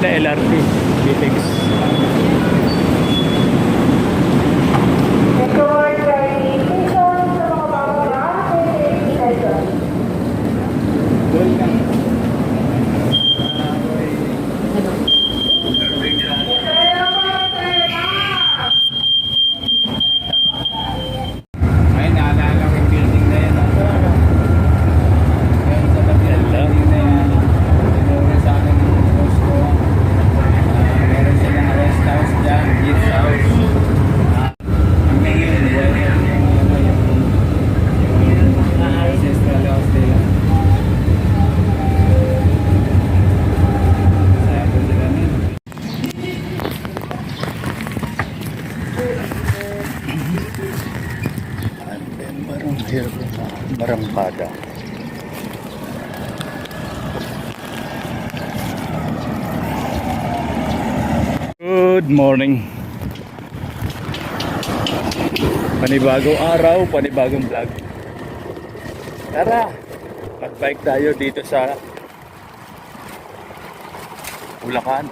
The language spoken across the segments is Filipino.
na LRT, BTEX. Ay, naalala ko yung building na yan. Yan sa building na yan. Tinuro sa akin ng boss ko. Meron silang rest house dyan, gift house. Ang ngayon, yung ancestral house nila. Saya ko sila nila. Barangkada. Good morning. Panibagong araw, panibagong vlog. Tara, mag-bike tayo dito sa Bulacan.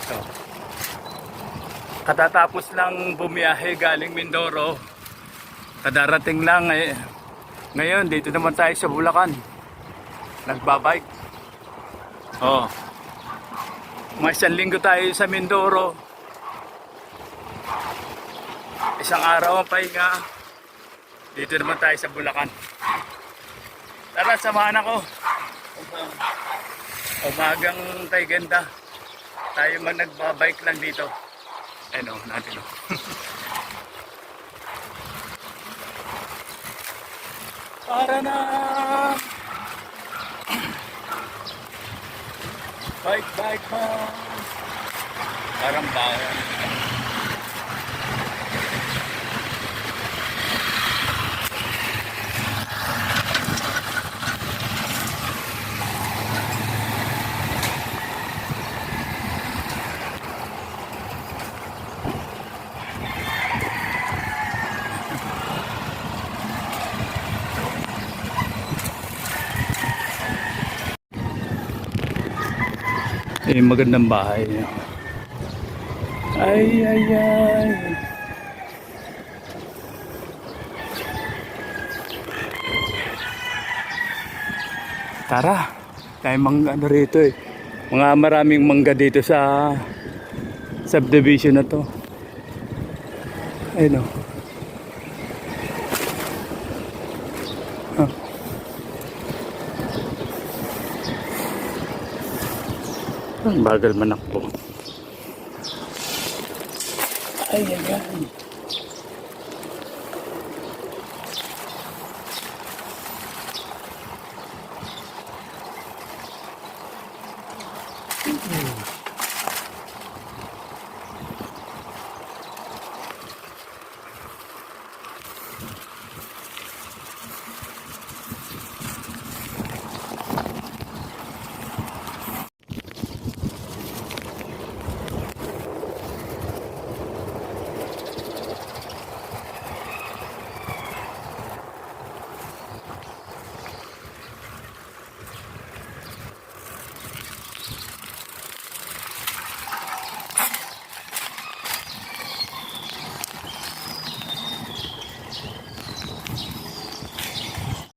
So, katatapos lang bumiyahe galing Mindoro. Kadarating lang eh. Ngayon, dito naman tayo sa Bulacan. Nagbabike. Oh. May isang linggo tayo sa Mindoro. Isang araw ang pahinga. Dito naman tayo sa Bulacan. Tara, samahan ako. Umagang tayo ganda. Tayo man nagbabike lang dito. Ano, natin o. Para na! Bike, bike mo! Parang bawal. Eh, magandang bahay. Ay, ay, ay. Tara, tayo ano rito eh. Mga maraming mangga dito sa subdivision na to. Ayun o. Ang bagal manakbo. Ay, ay, ay.